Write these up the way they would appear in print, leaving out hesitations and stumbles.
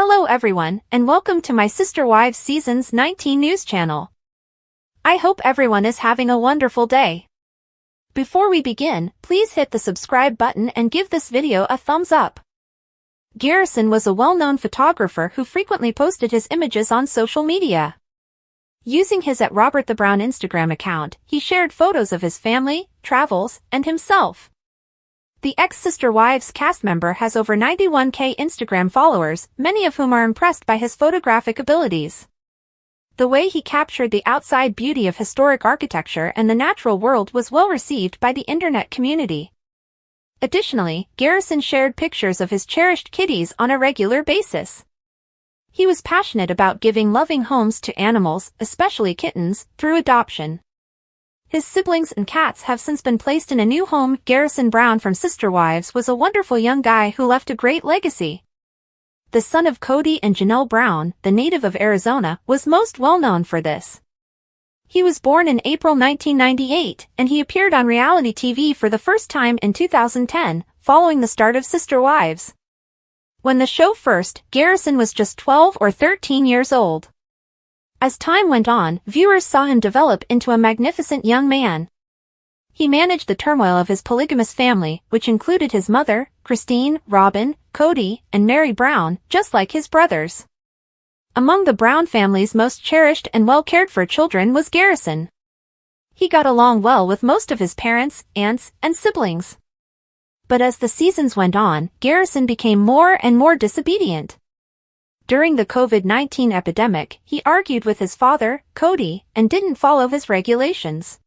Hello everyone, and welcome to my Sister Wives Seasons 19 news channel. I hope everyone is having a wonderful day. Before we begin, please hit the subscribe button and give this video a thumbs up. Garrison was a well-known photographer who frequently posted his images on social media. Using his @RobertTheBrown Instagram account, he shared photos of his family, travels, and himself. The ex-Sister Wives cast member has over 91K Instagram followers, many of whom are impressed by his photographic abilities. The way he captured the outside beauty of historic architecture and the natural world was well received by the internet community. Additionally, Garrison shared pictures of his cherished kitties on a regular basis. He was passionate about giving loving homes to animals, especially kittens, through adoption. His siblings and cats have since been placed in a new home. Garrison Brown from Sister Wives was a wonderful young guy who left a great legacy. The son of Cody and Janelle Brown, the native of Arizona, was most well known for this. He was born in April 1998, and he appeared on reality TV for the first time in 2010, following the start of Sister Wives. When the show first, Garrison was just 12 or 13 years old. As time went on, viewers saw him develop into a magnificent young man. He managed the turmoil of his polygamous family, which included his mother, Cristin, Robin, Cody, and Mary Brown, just like his brothers. Among the Brown family's most cherished and well-cared-for children was Garrison. He got along well with most of his parents, aunts, and siblings. But as the seasons went on, Garrison became more and more disobedient. During the COVID-19 epidemic, he argued with his father, Cody, and didn't follow his regulations.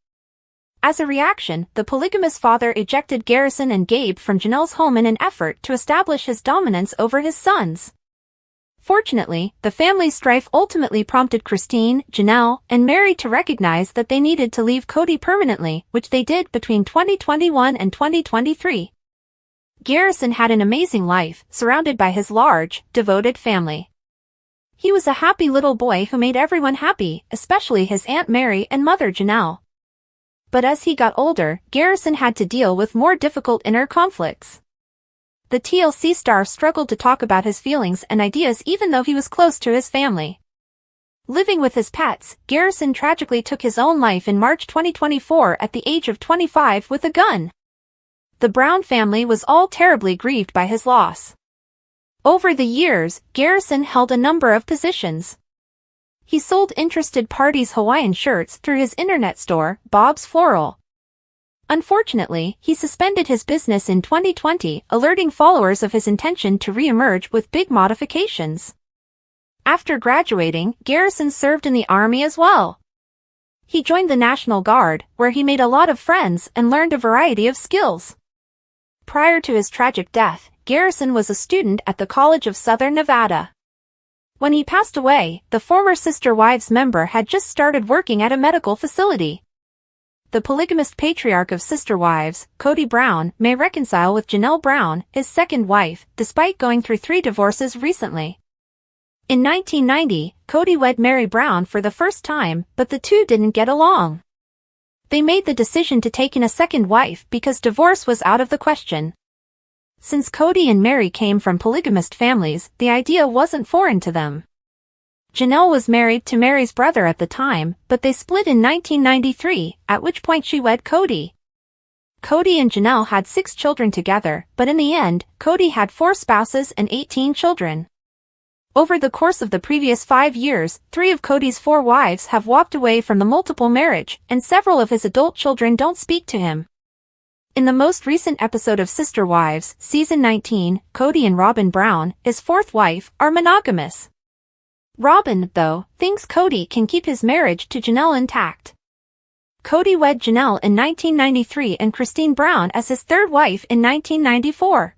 As a reaction, the polygamous father ejected Garrison and Gabe from Janelle's home in an effort to establish his dominance over his sons. Fortunately, the family's strife ultimately prompted Cristin, Janelle, and Mary to recognize that they needed to leave Cody permanently, which they did between 2021 and 2023. Garrison had an amazing life, surrounded by his large, devoted family. He was a happy little boy who made everyone happy, especially his Aunt Mary and Mother Janelle. But as he got older, Garrison had to deal with more difficult inner conflicts. The TLC star struggled to talk about his feelings and ideas even though he was close to his family. Living with his pets, Garrison tragically took his own life in March 2024 at the age of 25 with a gun. The Brown family was all terribly grieved by his loss. Over the years, Garrison held a number of positions. He sold interested parties Hawaiian shirts through his internet store, Bob's Floral. Unfortunately, he suspended his business in 2020, alerting followers of his intention to re-emerge with big modifications. After graduating, Garrison served in the Army as well. He joined the National Guard, where he made a lot of friends and learned a variety of skills. Prior to his tragic death, Garrison was a student at the College of Southern Nevada. When he passed away, the former Sister Wives member had just started working at a medical facility. The polygamist patriarch of Sister Wives, Cody Brown, may reconcile with Janelle Brown, his second wife, despite going through 3 divorces recently. In 1990, Cody wed Mary Brown for the first time, but the two didn't get along. They made the decision to take in a second wife because divorce was out of the question. Since Cody and Mary came from polygamist families, the idea wasn't foreign to them. Janelle was married to Mary's brother at the time, but they split in 1993, at which point she wed Cody. Cody and Janelle had 6 children together, but in the end, Cody had 4 spouses and 18 children. Over the course of the previous 5 years, 3 of Cody's 4 wives have walked away from the multiple marriage, and several of his adult children don't speak to him. In the most recent episode of Sister Wives, Season 19, Cody and Robin Brown, his 4th wife, are monogamous. Robin, though, thinks Cody can keep his marriage to Janelle intact. Cody wed Janelle in 1993 and Cristin Brown as his 3rd wife in 1994.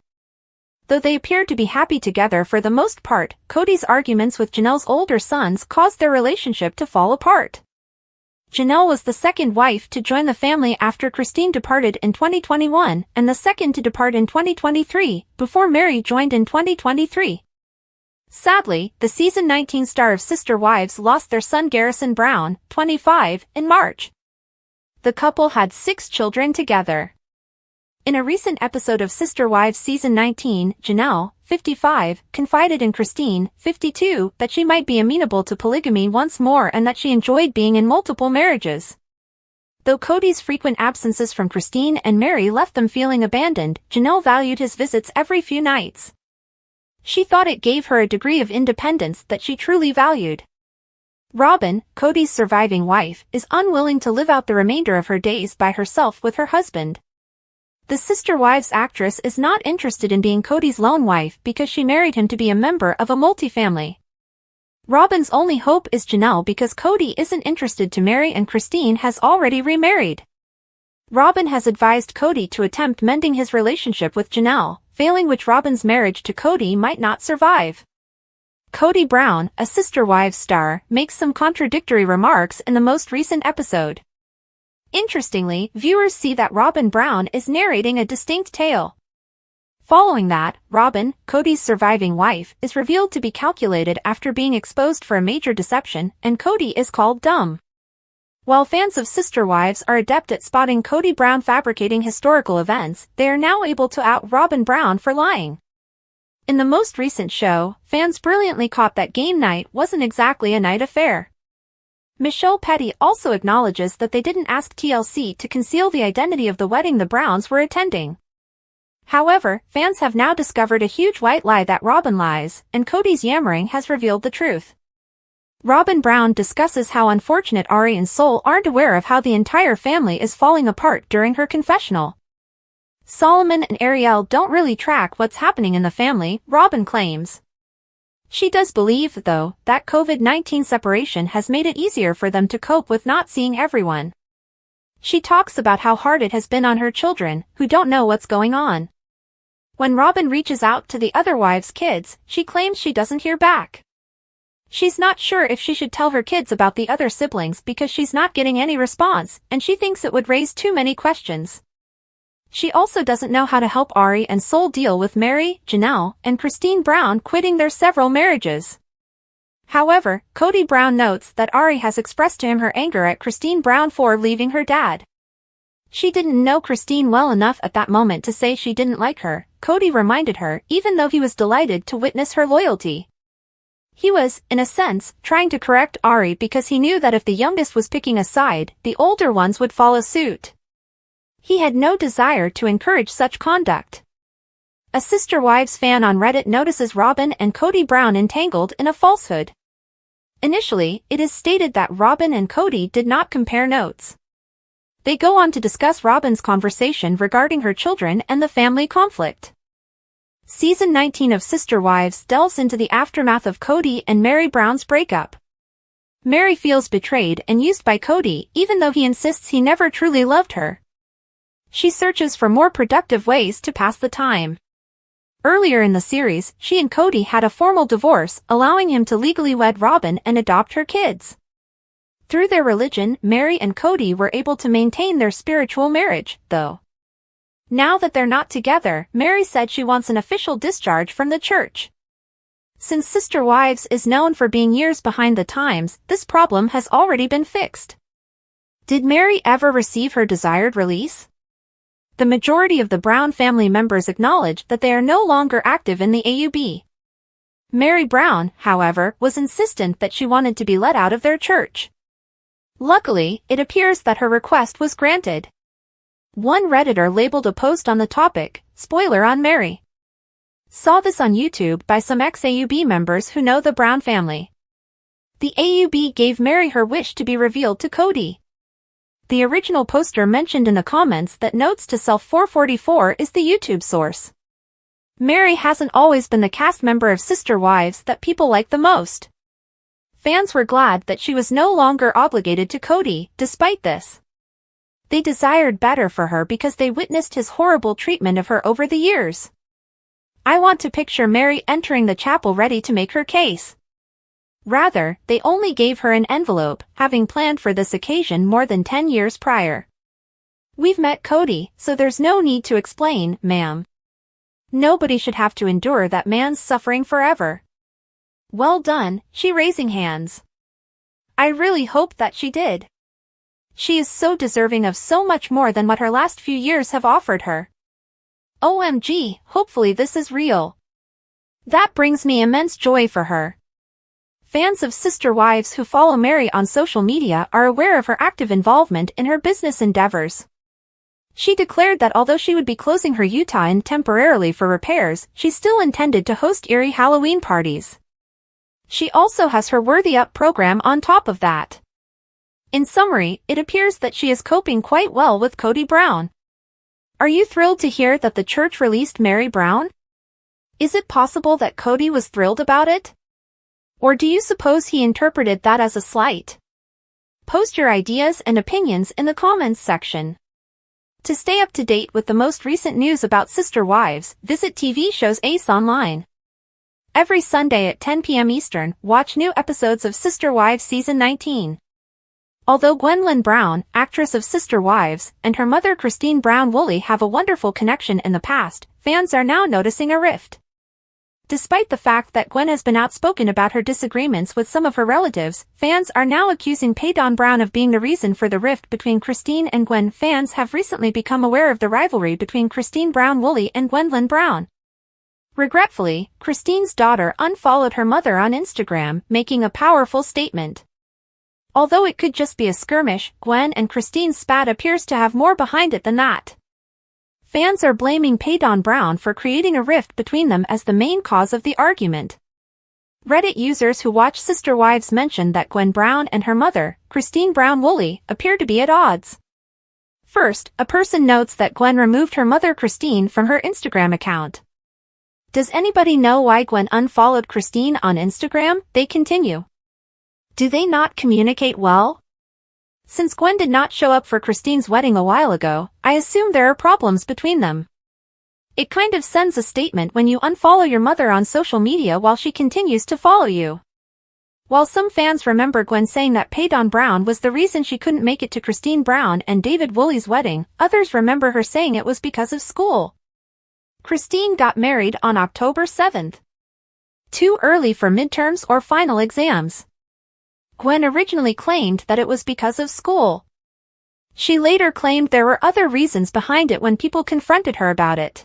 Though they appeared to be happy together for the most part, Cody's arguments with Janelle's older sons caused their relationship to fall apart. Janelle was the 2nd wife to join the family after Cristin departed in 2021 and the 2nd to depart in 2023, before Mary joined in 2023. Sadly, the Season 19 star of Sister Wives lost their son Garrison Brown, 25, in March. The couple had 6 children together. In a recent episode of Sister Wives Season 19, Janelle, 55, confided in Cristin, 52, that she might be amenable to polygamy once more and that she enjoyed being in multiple marriages. Though Cody's frequent absences from Cristin and Mary left them feeling abandoned, Janelle valued his visits every few nights. She thought it gave her a degree of independence that she truly valued. Robin, Cody's surviving wife, is unwilling to live out the remainder of her days by herself with her husband. The Sister Wives actress is not interested in being Cody's lone wife because she married him to be a member of a multifamily. Robin's only hope is Janelle because Cody isn't interested to marry and Cristin has already remarried. Robin has advised Cody to attempt mending his relationship with Janelle, failing which Robin's marriage to Cody might not survive. Cody Brown, a Sister Wives star, makes some contradictory remarks in the most recent episode. Interestingly, viewers see that Robin Brown is narrating a distinct tale. Following that, Robin, Cody's surviving wife, is revealed to be calculated after being exposed for a major deception, and Cody is called dumb. While fans of Sister Wives are adept at spotting Cody Brown fabricating historical events, they are now able to out Robin Brown for lying. In the most recent show, fans brilliantly caught that game night wasn't exactly a night affair. Michelle Petty also acknowledges that they didn't ask TLC to conceal the identity of the wedding the Browns were attending. However, fans have now discovered a huge white lie that Robin lies, and Cody's yammering has revealed the truth. Robin Brown discusses how unfortunate Ari and Sol aren't aware of how the entire family is falling apart during her confessional. Solomon and Ariel don't really track what's happening in the family, Robin claims. She does believe, though, that COVID-19 separation has made it easier for them to cope with not seeing everyone. She talks about how hard it has been on her children, who don't know what's going on. When Robin reaches out to the other wives' kids, she claims she doesn't hear back. She's not sure if she should tell her kids about the other siblings because she's not getting any response, and she thinks it would raise too many questions. She also doesn't know how to help Ari and Sol deal with Mary, Janelle, and Cristin Brown quitting their several marriages. However, Cody Brown notes that Ari has expressed to him her anger at Cristin Brown for leaving her dad. She didn't know Cristin well enough at that moment to say she didn't like her, Cody reminded her, even though he was delighted to witness her loyalty. He was, in a sense, trying to correct Ari because he knew that if the youngest was picking a side, the older ones would follow suit. He had no desire to encourage such conduct. A Sister Wives fan on Reddit notices Robin and Cody Brown entangled in a falsehood. Initially, it is stated that Robin and Cody did not compare notes. They go on to discuss Robin's conversation regarding her children and the family conflict. Season 19 of Sister Wives delves into the aftermath of Cody and Mary Brown's breakup. Mary feels betrayed and used by Cody even though he insists he never truly loved her. She searches for more productive ways to pass the time. Earlier in the series, she and Cody had a formal divorce, allowing him to legally wed Robin and adopt her kids. Through their religion, Mary and Cody were able to maintain their spiritual marriage, though. Now that they're not together, Mary said she wants an official discharge from the church. Since Sister Wives is known for being years behind the times, this problem has already been fixed. Did Mary ever receive her desired release? The majority of the Brown family members acknowledge that they are no longer active in the AUB. Mary Brown, however, was insistent that she wanted to be let out of their church. Luckily, it appears that her request was granted. One Redditor labeled a post on the topic, "Spoiler on Mary." Saw this on YouTube by some ex-AUB members who know the Brown family. The AUB gave Mary her wish to be revealed to Cody. The original poster mentioned in the comments that notes to self 444 is the YouTube source. Mary hasn't always been the cast member of Sister Wives that people like the most. Fans were glad that she was no longer obligated to Cody, despite this. They desired better for her because they witnessed his horrible treatment of her over the years. I want to picture Mary entering the chapel ready to make her case. Rather, they only gave her an envelope, having planned for this occasion more than 10 years prior. "We've met Cody, so there's no need to explain, ma'am. Nobody should have to endure that man's suffering forever." Well done, she raising hands. I really hope that she did. She is so deserving of so much more than what her last few years have offered her. OMG, hopefully this is real. That brings me immense joy for her. Fans of Sister Wives who follow Mary on social media are aware of her active involvement in her business endeavors. She declared that although she would be closing her Utah Inn temporarily for repairs, she still intended to host eerie Halloween parties. She also has her Worthy Up program on top of that. In summary, it appears that she is coping quite well with Cody Brown. Are you thrilled to hear that the church released Mary Brown? Is it possible that Cody was thrilled about it? Or do you suppose he interpreted that as a slight? Post your ideas and opinions in the comments section. To stay up to date with the most recent news about Sister Wives, visit TV shows Ace Online. Every Sunday at 10 p.m. Eastern, watch new episodes of Sister Wives Season 19. Although Gwendolyn Brown, actress of Sister Wives, and her mother Cristin Brown-Woolley have a wonderful connection in the past, fans are now noticing a rift. Despite the fact that Gwen has been outspoken about her disagreements with some of her relatives, fans are now accusing Paydon Brown of being the reason for the rift between Cristin and Gwen. Fans have recently become aware of the rivalry between Cristin Brown-Woolley and Gwendolyn Brown. Regretfully, Cristin's daughter unfollowed her mother on Instagram, making a powerful statement. Although it could just be a skirmish, Gwen and Cristin's spat appears to have more behind it than that. Fans are blaming Paydon Brown for creating a rift between them as the main cause of the argument. Reddit users who watch Sister Wives mentioned that Gwen Brown and her mother, Cristin Brown-Woolley, appear to be at odds. First, a person notes that Gwen removed her mother Cristin from her Instagram account. Does anybody know why Gwen unfollowed Cristin on Instagram? They continue. Do they not communicate well? Since Gwen did not show up for Cristin's wedding a while ago, I assume there are problems between them. It kind of sends a statement when you unfollow your mother on social media while she continues to follow you. While some fans remember Gwen saying that Paydon Brown was the reason she couldn't make it to Cristin Brown and David Woolley's wedding, others remember her saying it was because of school. Cristin got married on October 7th. Too early for midterms or final exams. Gwen originally claimed that it was because of school. She later claimed there were other reasons behind it when people confronted her about it.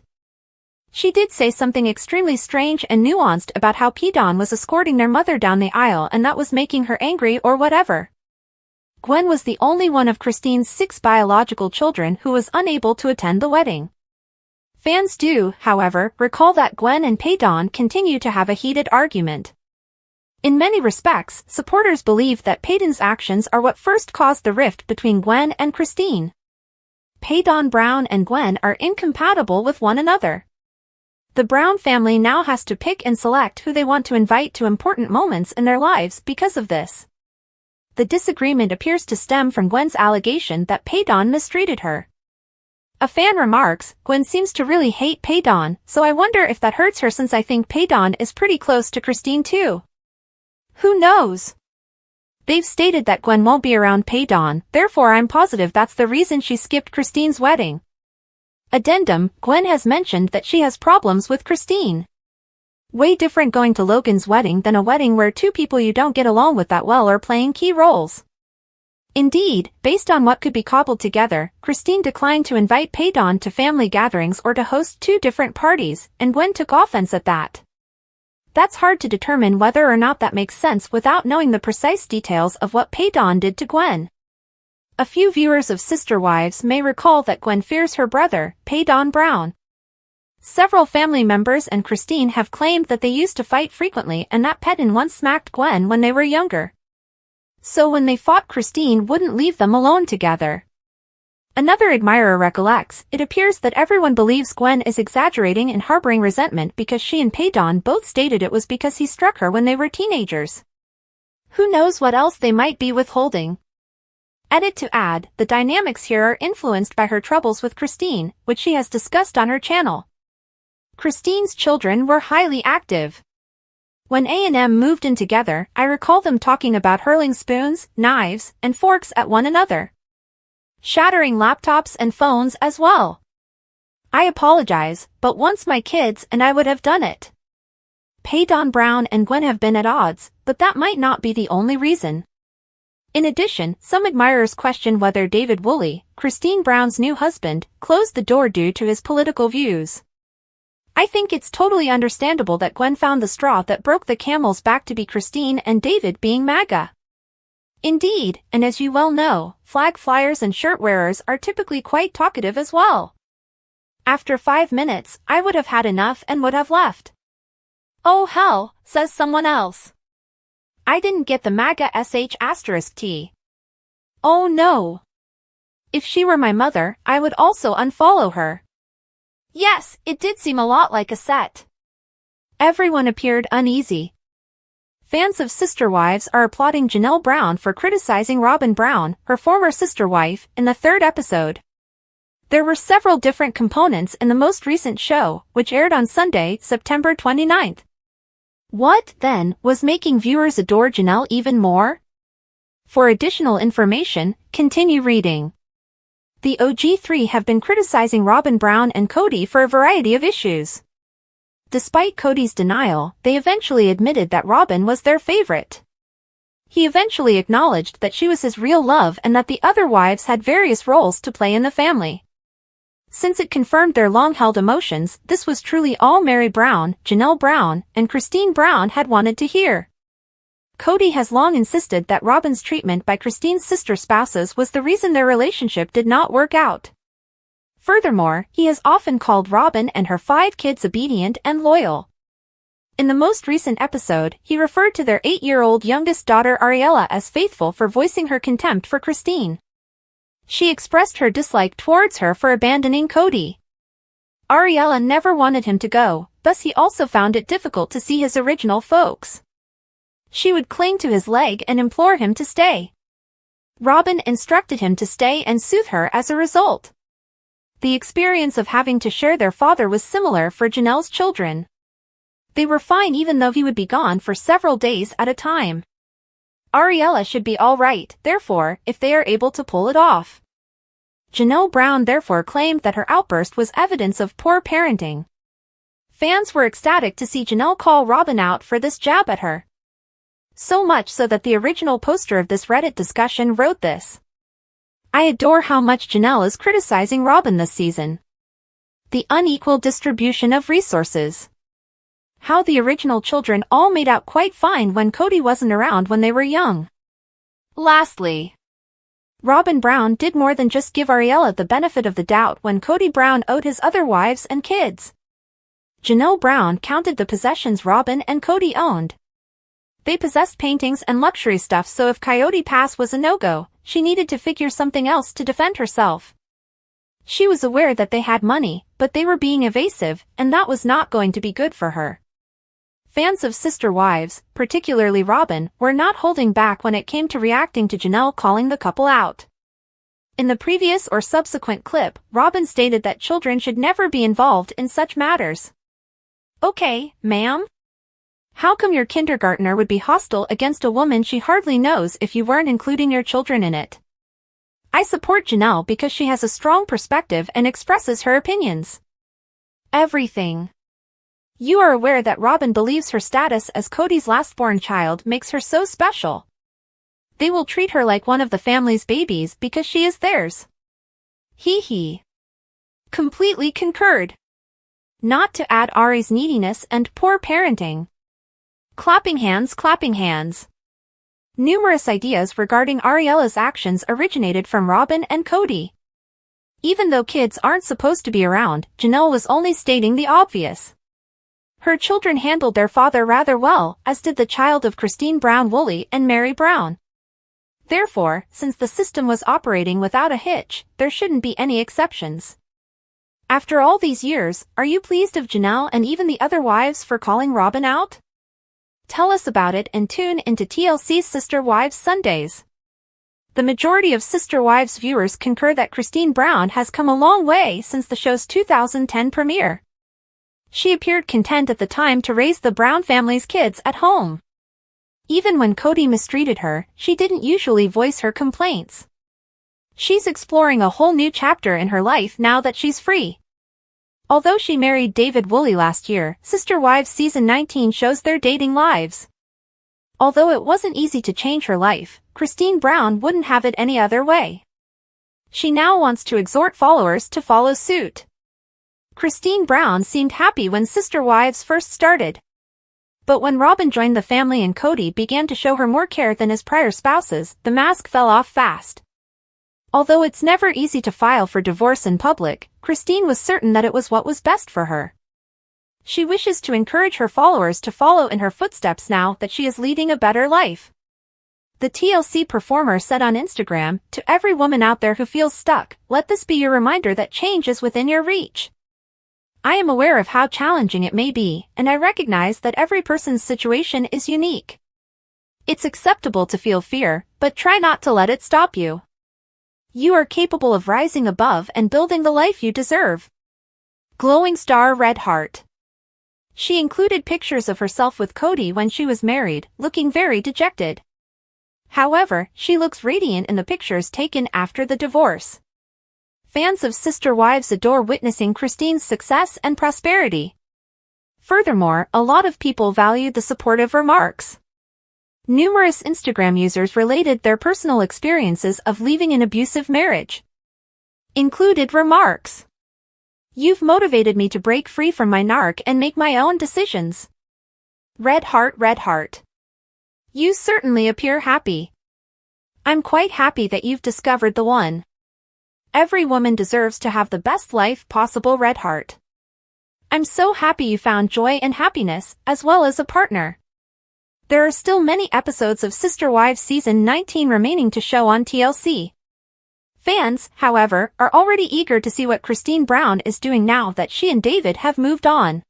She did say something extremely strange and nuanced about how Paydon was escorting their mother down the aisle and that was making her angry or whatever. Gwen was the only one of Cristin's 6 biological children who was unable to attend the wedding. Fans do, however, recall that Gwen and Paydon continue to have a heated argument. In many respects, supporters believe that Paydon's actions are what first caused the rift between Gwen and Cristin. Paydon Brown and Gwen are incompatible with one another. The Brown family now has to pick and select who they want to invite to important moments in their lives because of this. The disagreement appears to stem from Gwen's allegation that Paydon mistreated her. A fan remarks, Gwen seems to really hate Paydon, so I wonder if that hurts her since I think Paydon is pretty close to Cristin too. Who knows? They've stated that Gwen won't be around Paydon, therefore I'm positive that's the reason she skipped Cristin's wedding. Addendum, Gwen has mentioned that she has problems with Cristin. Way different going to Logan's wedding than a wedding where 2 people you don't get along with that well are playing key roles. Indeed, based on what could be cobbled together, Cristin declined to invite Paydon to family gatherings or to host 2 different parties, and Gwen took offense at that. That's hard to determine whether or not that makes sense without knowing the precise details of what Paydon did to Gwen. A few viewers of Sister Wives may recall that Gwen fears her brother, Paydon Brown. Several family members and Cristin have claimed that they used to fight frequently and that Paydon once smacked Gwen when they were younger. So when they fought, Cristin wouldn't leave them alone together. Another admirer recollects, it appears that everyone believes Gwen is exaggerating and harboring resentment because she and Paydon both stated it was because he struck her when they were teenagers. Who knows what else they might be withholding? Edit to add, the dynamics here are influenced by her troubles with Cristin, which she has discussed on her channel. Cristin's children were highly active. When A&M moved in together, I recall them talking about hurling spoons, knives, and forks at one another. Shattering laptops and phones as well. I apologize, but once my kids and I would have done it. Paydon Brown and Gwen have been at odds, but that might not be the only reason. In addition, some admirers question whether David Woolley, Cristin Brown's new husband, closed the door due to his political views. I think it's totally understandable that Gwen found the straw that broke the camel's back to be Cristin and David being MAGA. Indeed, and as you well know, flag flyers and shirt wearers are typically quite talkative as well. After 5 minutes, I would have had enough and would have left. Oh hell, says someone else. I didn't get the MAGA *T. Oh no. If she were my mother, I would also unfollow her. Yes, it did seem a lot like a set. Everyone appeared uneasy. Fans of Sister Wives are applauding Janelle Brown for criticizing Robin Brown, her former sister wife, in the 3rd episode. There were several different components in the most recent show, which aired on Sunday, September 29th. What, then, was making viewers adore Janelle even more? For additional information, continue reading. The OG3 have been criticizing Robin Brown and Cody for a variety of issues. Despite Cody's denial, they eventually admitted that Robin was their favorite. He eventually acknowledged that she was his real love and that the other wives had various roles to play in the family. Since it confirmed their long-held emotions, this was truly all Mary Brown, Janelle Brown, and Cristin Brown had wanted to hear. Cody has long insisted that Robin's treatment by Cristin's sister spouses was the reason their relationship did not work out. Furthermore, he has often called Robin and her 5 kids obedient and loyal. In the most recent episode, he referred to their 8-year-old youngest daughter Ariella as faithful for voicing her contempt for Cristin. She expressed her dislike towards her for abandoning Cody. Ariella never wanted him to go, thus he also found it difficult to see his original folks. She would cling to his leg and implore him to stay. Robin instructed him to stay and soothe her as a result. The experience of having to share their father was similar for Janelle's children. They were fine even though he would be gone for several days at a time. Ariella should be alright, therefore, if they are able to pull it off. Janelle Brown therefore claimed that her outburst was evidence of poor parenting. Fans were ecstatic to see Janelle call Robin out for this jab at her. So much so that the original poster of this Reddit discussion wrote this. I adore how much Janelle is criticizing Robin this season. The unequal distribution of resources. How the original children all made out quite fine when Cody wasn't around when they were young. Lastly, Robin Brown did more than just give Ariella the benefit of the doubt when Cody Brown owed his other wives and kids. Janelle Brown counted the possessions Robin and Cody owned. They possessed paintings and luxury stuff, so if Coyote Pass was a no-go, she needed to figure something else to defend herself. She was aware that they had money, but they were being evasive, and that was not going to be good for her. Fans of Sister Wives, particularly Robin, were not holding back when it came to reacting to Janelle calling the couple out. In the previous or subsequent clip, Robin stated that children should never be involved in such matters. Okay, ma'am? How come your kindergartner would be hostile against a woman she hardly knows if you weren't including your children in it? I support Janelle because she has a strong perspective and expresses her opinions. Everything. You are aware that Robin believes her status as Cody's last-born child makes her so special. They will treat her like one of the family's babies because she is theirs. Hee hee. Completely concurred. Not to add Ari's neediness and poor parenting. Clapping hands, clapping hands. Numerous ideas regarding Ariella's actions originated from Robin and Cody. Even though kids aren't supposed to be around, Janelle was only stating the obvious. Her children handled their father rather well, as did the child of Cristin Brown Woolley and Mary Brown. Therefore, since the system was operating without a hitch, there shouldn't be any exceptions. After all these years, are you pleased of Janelle and even the other wives for calling Robin out? Tell us about it and tune into TLC's Sister Wives Sundays. The majority of Sister Wives viewers concur that Cristin Brown has come a long way since the show's 2010 premiere. She appeared content at the time to raise the Brown family's kids at home. Even when Cody mistreated her, she didn't usually voice her complaints. She's exploring a whole new chapter in her life now that she's free. Although she married David Woolley last year, Sister Wives Season 19 shows their dating lives. Although it wasn't easy to change her life, Cristin Brown wouldn't have it any other way. She now wants to exhort followers to follow suit. Cristin Brown seemed happy when Sister Wives first started. But when Robin joined the family and Cody began to show her more care than his prior spouses, the mask fell off fast. Although it's never easy to file for divorce in public, Cristin was certain that it was what was best for her. She wishes to encourage her followers to follow in her footsteps now that she is leading a better life. The TLC performer said on Instagram, "To every woman out there who feels stuck, let this be your reminder that change is within your reach. I am aware of how challenging it may be, and I recognize that every person's situation is unique. It's acceptable to feel fear, but try not to let it stop you. You are capable of rising above and building the life you deserve." Glowing star Red Heart. She included pictures of herself with Cody when she was married, looking very dejected. However, she looks radiant in the pictures taken after the divorce. Fans of Sister Wives adore witnessing Cristin's success and prosperity. Furthermore, a lot of people valued the supportive remarks. Numerous Instagram users related their personal experiences of leaving an abusive marriage. Included remarks: "You've motivated me to break free from my narc and make my own decisions. Red heart, red heart. You certainly appear happy. I'm quite happy that you've discovered the one. Every woman deserves to have the best life possible, red heart. I'm so happy you found joy and happiness, as well as a partner." There are still many episodes of Sister Wives Season 19 remaining to show on TLC. Fans, however, are already eager to see what Cristin Brown is doing now that she and David have moved on.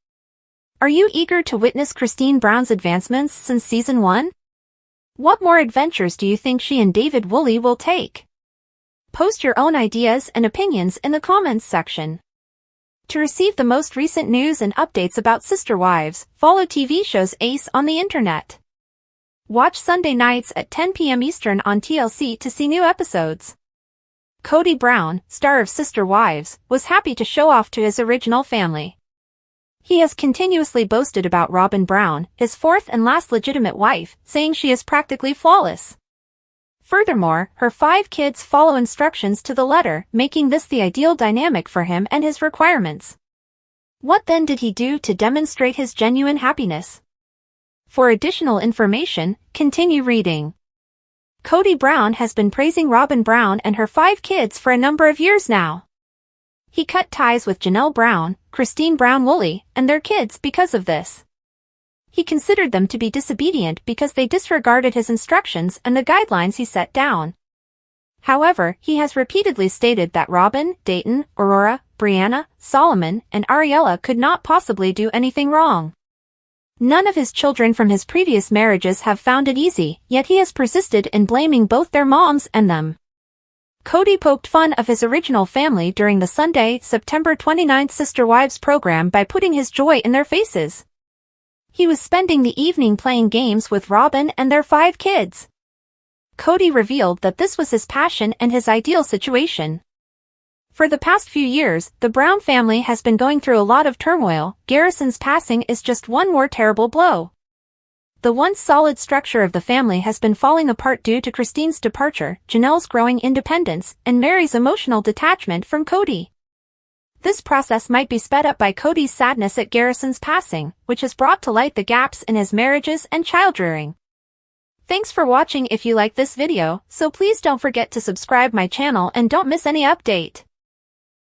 Are you eager to witness Cristin Brown's advancements since Season 1? What more adventures do you think she and David Woolley will take? Post your own ideas and opinions in the comments section. To receive the most recent news and updates about Sister Wives, follow TV shows Ace on the internet. Watch Sunday nights at 10 p.m. Eastern on TLC to see new episodes. Cody Brown, star of Sister Wives, was happy to show off to his original family. He has continuously boasted about Robin Brown, his fourth and last legitimate wife, saying she is practically flawless. Furthermore, her 5 kids follow instructions to the letter, making this the ideal dynamic for him and his requirements. What then did he do to demonstrate his genuine happiness? For additional information, continue reading. Cody Brown has been praising Robin Brown and her 5 kids for a number of years now. He cut ties with Janelle Brown, Cristin Brown Woolley, and their kids because of this. He considered them to be disobedient because they disregarded his instructions and the guidelines he set down. However, he has repeatedly stated that Robin, Dayton, Aurora, Brianna, Solomon, and Ariella could not possibly do anything wrong. None of his children from his previous marriages have found it easy, yet he has persisted in blaming both their moms and them. Cody poked fun of his original family during the Sunday, September 29th Sister Wives program by putting his joy in their faces. He was spending the evening playing games with Robin and their 5 kids. Cody revealed that this was his passion and his ideal situation. For the past few years, the Brown family has been going through a lot of turmoil. Garrison's passing is just one more terrible blow. The once solid structure of the family has been falling apart due to Cristin's departure, Janelle's growing independence, and Mary's emotional detachment from Cody. This process might be sped up by Cody's sadness at Garrison's passing, which has brought to light the gaps in his marriages and child-rearing. Thanks for watching. If you like this video, so please don't forget to subscribe my channel and don't miss any update.